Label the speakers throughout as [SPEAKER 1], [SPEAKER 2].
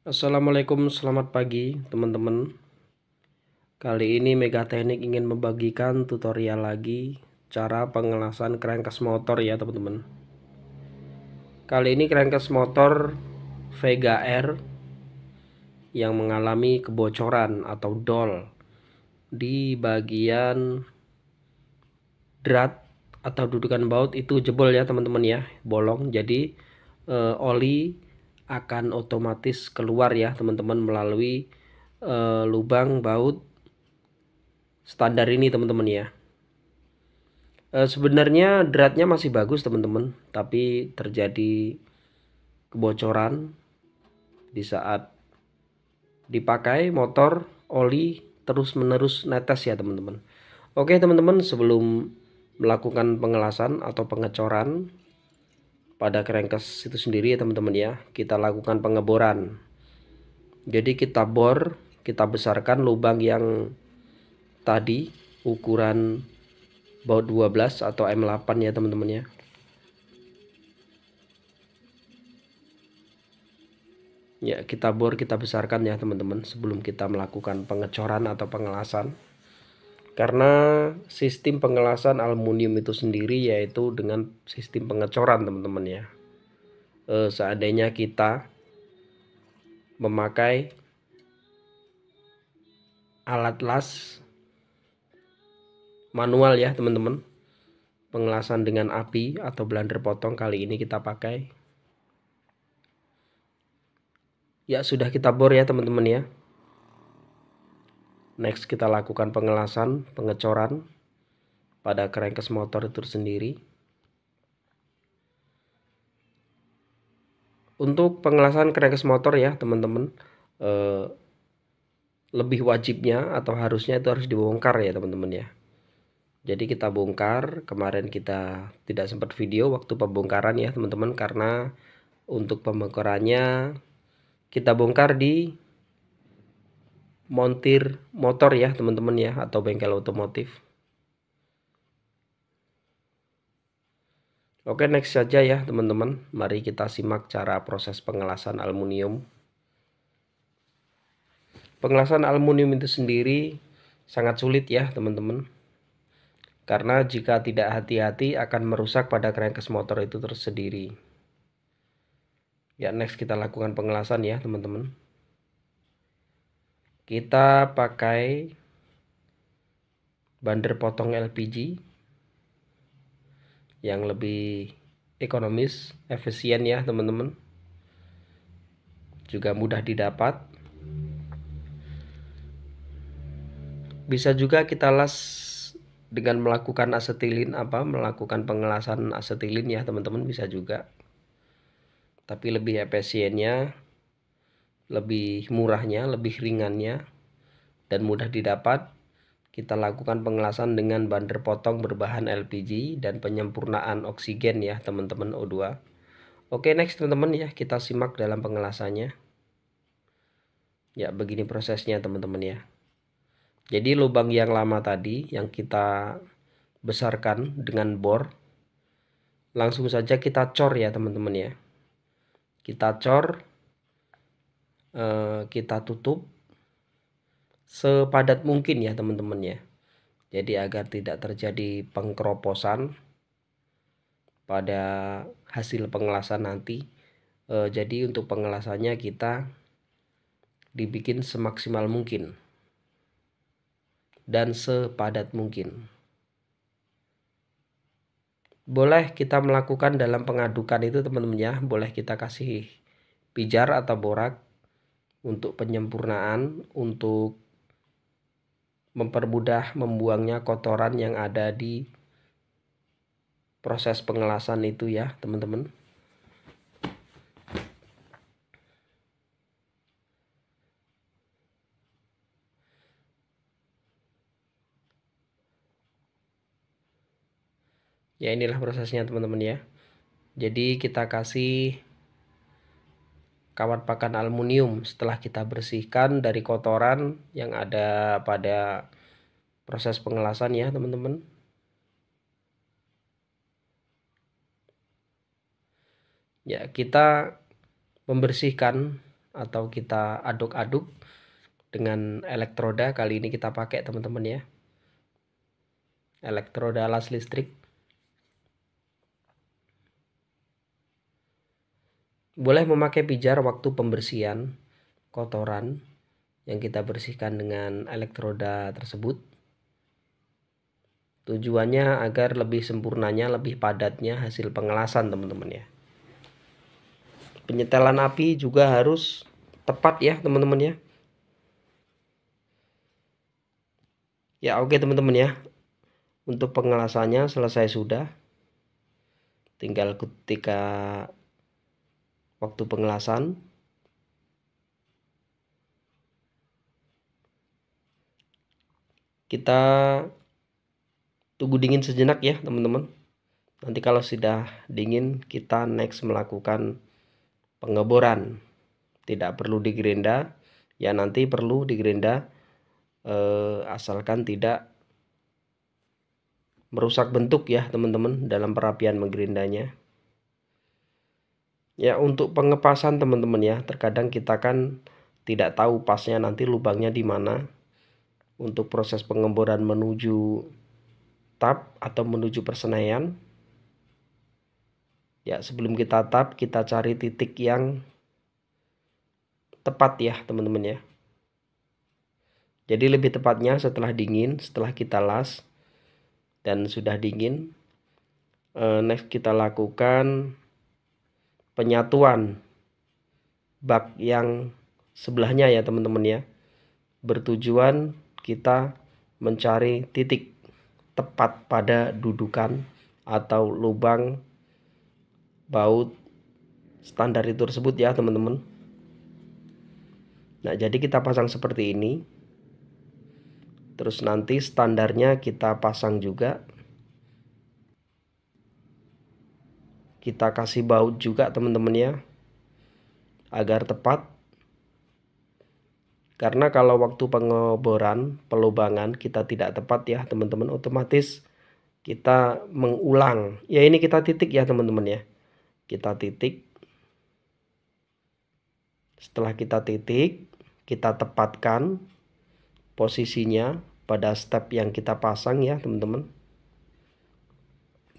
[SPEAKER 1] Assalamualaikum, selamat pagi teman-teman. Kali ini Mega Teknik ingin membagikan tutorial lagi cara pengelasan crankcase motor ya teman-teman. Kali ini crankcase motor Vega R yang mengalami kebocoran atau dol di bagian drat atau dudukan baut itu jebol ya teman-teman ya, bolong. Jadi oli akan otomatis keluar ya teman-teman melalui lubang baut standar ini teman-teman ya. Sebenarnya dratnya masih bagus teman-teman, tapi terjadi kebocoran di saat dipakai motor, oli terus menerus netes ya teman-teman. Oke teman-teman, sebelum melakukan pengelasan atau pengecoran pada crankcase itu sendiri ya teman-teman ya, kita lakukan pengeboran. Jadi kita bor, kita besarkan lubang yang tadi ukuran baut 12 atau M8 ya teman-teman ya. Ya, kita bor, kita besarkan ya teman-teman sebelum kita melakukan pengecoran atau pengelasan. Karena sistem pengelasan aluminium itu sendiri yaitu dengan sistem pengecoran teman-teman ya. Seandainya kita memakai alat las manual ya teman-teman, pengelasan dengan api atau blender potong, kali ini kita pakai. Ya, sudah kita bor ya teman-teman ya. Next kita lakukan pengelasan, pengecoran pada crankcase motor itu sendiri. Untuk pengelasan crankcase motor ya teman-teman, lebih wajibnya atau harusnya itu harus dibongkar ya teman-teman ya. Jadi kita bongkar, kemarin kita tidak sempat video waktu pembongkaran ya teman-teman, karena untuk pembongkarannya kita bongkar di montir motor ya teman-teman ya, atau bengkel otomotif. Oke, next saja ya teman-teman, mari kita simak cara proses pengelasan aluminium. Pengelasan aluminium itu sendiri sangat sulit ya teman-teman, karena jika tidak hati-hati akan merusak pada crankcase motor itu tersendiri. Ya, next kita lakukan pengelasan ya teman-teman. Kita pakai bander potong LPG yang lebih ekonomis, efisien ya teman-teman, juga mudah didapat. Bisa juga kita las dengan melakukan asetilin, melakukan pengelasan asetilin ya teman-teman, bisa juga. Tapi lebih efisiennya, lebih murahnya, lebih ringannya, dan mudah didapat, kita lakukan pengelasan dengan bander potong berbahan LPG dan penyempurnaan oksigen ya teman-teman, O2. Oke, next teman-teman ya, kita simak dalam pengelasannya. Ya, begini prosesnya teman-teman ya. Jadi lubang yang lama tadi yang kita besarkan dengan bor, langsung saja kita cor ya teman-teman ya. Kita cor, kita tutup sepadat mungkin ya teman-teman ya. Jadi agar tidak terjadi pengkeroposan pada hasil pengelasan nanti. Jadi untuk pengelasannya kita dibikin semaksimal mungkin dan sepadat mungkin. Boleh kita melakukan dalam pengadukan itu teman-teman ya, boleh kita kasih pijar atau borak untuk penyempurnaan, untuk mempermudah membuangnya kotoran yang ada di proses pengelasan itu ya teman-teman. Ya, inilah prosesnya teman-teman ya. Jadi kita kasih kawat pakan aluminium setelah kita bersihkan dari kotoran yang ada pada proses pengelasan ya teman-teman. Ya, kita membersihkan atau kita aduk-aduk dengan elektroda. Kali ini kita pakai teman-teman ya, elektroda las listrik. Boleh memakai pijar waktu pembersihan kotoran yang kita bersihkan dengan elektroda tersebut. Tujuannya agar lebih sempurnanya, lebih padatnya hasil pengelasan teman-teman ya. Penyetelan api juga harus tepat ya teman-teman ya. Ya oke teman-teman ya. Untuk pengelasannya selesai sudah. Tinggal ketika waktu pengelasan. Kita tunggu dingin sejenak ya teman-teman. Nanti kalau sudah dingin kita next melakukan pengeboran. Tidak perlu digerinda. Ya nanti perlu digerinda asalkan tidak merusak bentuk ya teman-teman dalam perapian menggerindanya. Ya untuk pengepasan teman-teman ya, terkadang kita kan tidak tahu pasnya nanti lubangnya di mana. Untuk proses pengeboran menuju tap atau menuju persenaian, ya sebelum kita tap kita cari titik yang tepat ya teman-teman ya. Jadi lebih tepatnya setelah dingin, setelah kita las dan sudah dingin, next kita lakukan penyatuan bak yang sebelahnya ya teman-teman ya. Bertujuan kita mencari titik tepat pada dudukan atau lubang baut standar itu tersebut ya teman-teman. Nah jadi kita pasang seperti ini. Terus nanti standarnya kita pasang juga. Kita kasih baut juga teman-teman ya, agar tepat. Karena kalau waktu pengeboran pelubangan kita tidak tepat ya teman-teman, otomatis kita mengulang. Ya ini kita titik ya teman-teman ya. Kita titik. Setelah kita titik, kita tepatkan posisinya pada step yang kita pasang ya teman-teman.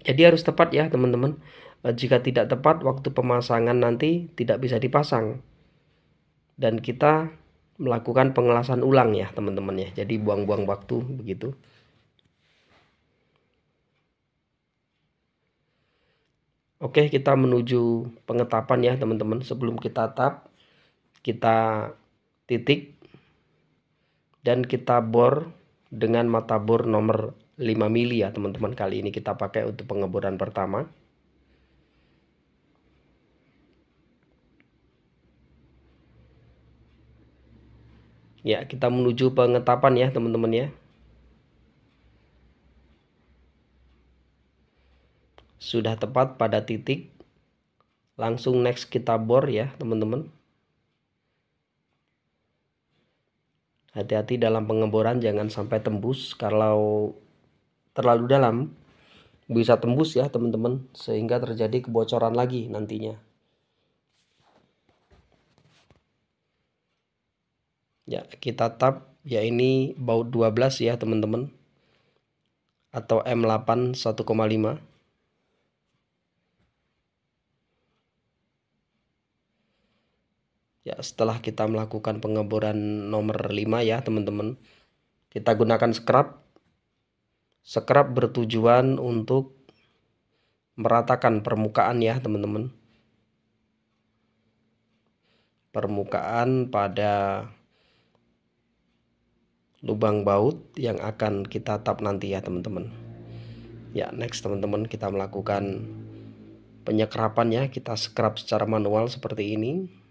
[SPEAKER 1] Jadi harus tepat ya teman-teman. Jika tidak tepat waktu pemasangan nanti tidak bisa dipasang. Dan kita melakukan pengelasan ulang ya teman-teman ya. Jadi buang-buang waktu begitu. Oke, kita menuju pengetapan ya teman-teman. Sebelum kita tap, kita titik dan kita bor dengan mata bor nomor 5 mili ya teman-teman. Kali ini kita pakai untuk pengeboran pertama. Ya, kita menuju pengetapan ya teman-teman ya. Sudah tepat pada titik. Langsung next kita bor ya teman-teman. Hati-hati dalam pengeboran, jangan sampai tembus. Kalau terlalu dalam bisa tembus ya teman-teman, sehingga terjadi kebocoran lagi nantinya. Ya, kita tap ya ini baut 12 ya teman-teman, atau M8 1,5. Ya, setelah kita melakukan pengeboran nomor 5 ya teman-teman, kita gunakan scrub. Scrub bertujuan untuk meratakan permukaan ya teman-teman. Permukaan pada lubang baut yang akan kita tap nanti ya teman-teman. Ya, next teman-teman kita melakukan penyekrapan ya. Kita scrub secara manual seperti ini.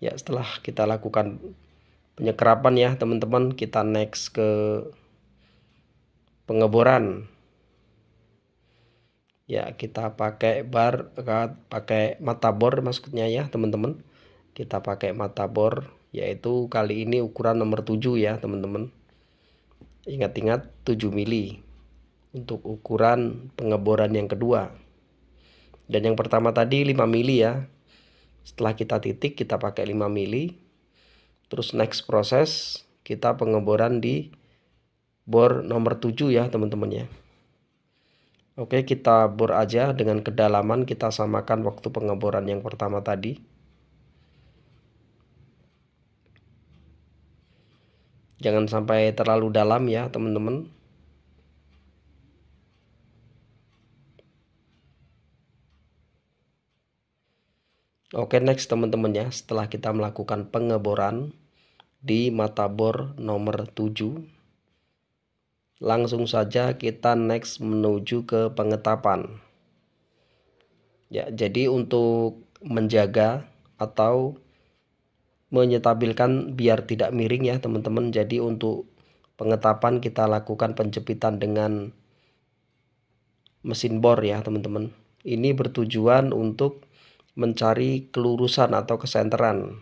[SPEAKER 1] Ya, setelah kita lakukan penyekrapan ya teman-teman, kita next ke pengeboran. Ya, kita pakai pakai mata bor maksudnya ya teman-teman. Kita pakai mata bor, yaitu kali ini ukuran nomor 7 ya teman-teman. Ingat-ingat 7 mili untuk ukuran pengeboran yang kedua. Dan yang pertama tadi 5 mili ya. Setelah kita titik kita pakai 5 mili. Terus next proses kita pengeboran di bor nomor 7 ya teman-teman ya. Oke, kita bor aja dengan kedalaman kita samakan waktu pengeboran yang pertama tadi. Jangan sampai terlalu dalam ya teman-teman. Oke, next teman-teman ya, setelah kita melakukan pengeboran di mata bor nomor 7, langsung saja kita next menuju ke pengetapan. Ya, jadi untuk menjaga atau menyetabilkan biar tidak miring ya teman-teman. Jadi untuk pengetapan kita lakukan penjepitan dengan mesin bor ya teman-teman. Ini bertujuan untuk mencari kelurusan atau kesenteran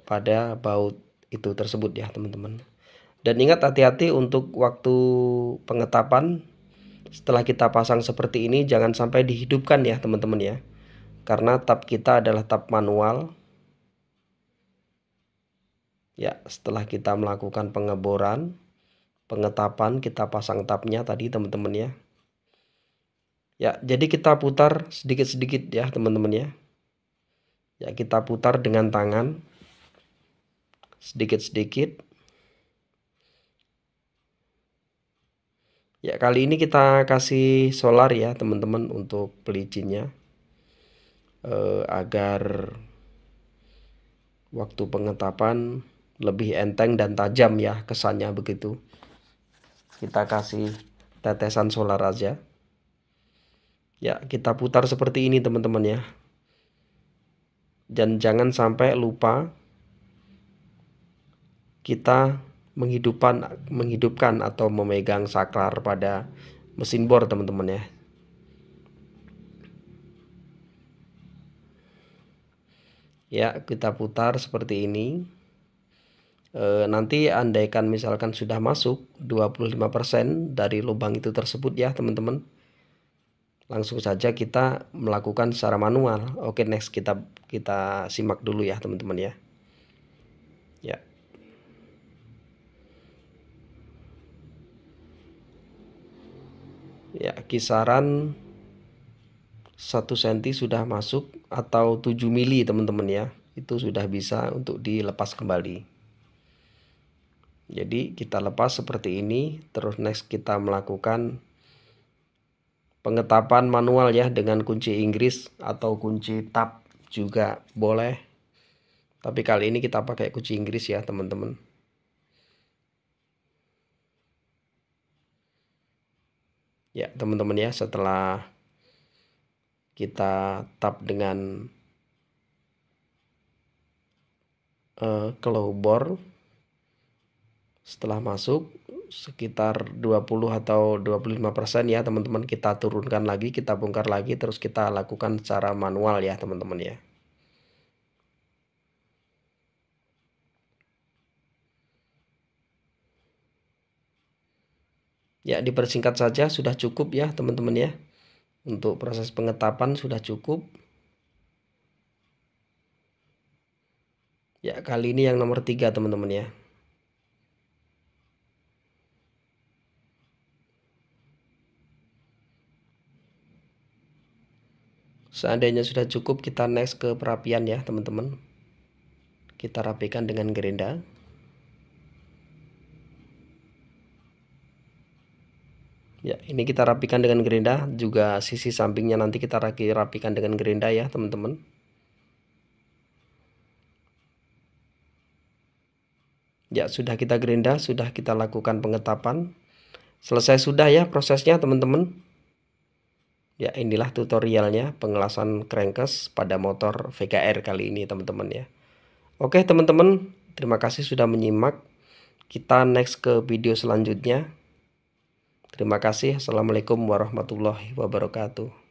[SPEAKER 1] pada baut itu tersebut ya teman-teman. Dan ingat, hati-hati untuk waktu pengetapan. Setelah kita pasang seperti ini jangan sampai dihidupkan ya teman-teman ya, karena tab kita adalah tab manual ya. Setelah kita melakukan pengeboran, pengetapan, kita pasang tabnya tadi teman-teman ya. Ya, jadi kita putar sedikit-sedikit ya teman-teman ya. Ya, kita putar dengan tangan sedikit-sedikit. Ya, kali ini kita kasih solar ya teman-teman untuk pelicinnya, agar waktu pengetapan lebih enteng dan tajam ya kesannya begitu. Kita kasih tetesan solar aja. Ya, kita putar seperti ini teman-teman ya. Dan jangan sampai lupa kita menghidupkan atau memegang saklar pada mesin bor teman-teman ya. Ya, kita putar seperti ini. Nanti andaikan misalkan sudah masuk 25% dari lubang itu tersebut ya teman-teman, langsung saja kita melakukan secara manual. Oke, next kita simak dulu ya teman-teman ya. Ya. Ya, kisaran 1 cm sudah masuk atau 7 mili teman-teman ya. Itu sudah bisa untuk dilepas kembali. Jadi kita lepas seperti ini. Terus next kita melakukan pengetapan manual ya dengan kunci Inggris atau kunci tab juga boleh. Tapi kali ini kita pakai kunci Inggris ya teman-teman. Ya teman-teman ya, setelah kita tap dengan claw bor, setelah masuk sekitar 20 atau 25% ya teman-teman, kita turunkan lagi, kita bongkar lagi, terus kita lakukan secara manual ya teman-teman ya. Ya, dipersingkat saja sudah cukup ya teman-teman ya. Untuk proses pengetapan sudah cukup. Ya, kali ini yang nomor 3 teman-teman ya. Seandainya sudah cukup, kita next ke perapian ya teman-teman. Kita rapikan dengan gerinda. Ya, ini kita rapikan dengan gerinda, juga sisi sampingnya nanti kita rapikan dengan gerinda ya teman-teman. Ya, sudah kita gerinda, sudah kita lakukan pengetapan. Selesai sudah ya prosesnya teman-teman. Ya, inilah tutorialnya pengelasan crankcase pada motor VKR kali ini teman-teman ya. Oke teman-teman, terima kasih sudah menyimak. Kita next ke video selanjutnya. Terima kasih. Assalamualaikum warahmatullahi wabarakatuh.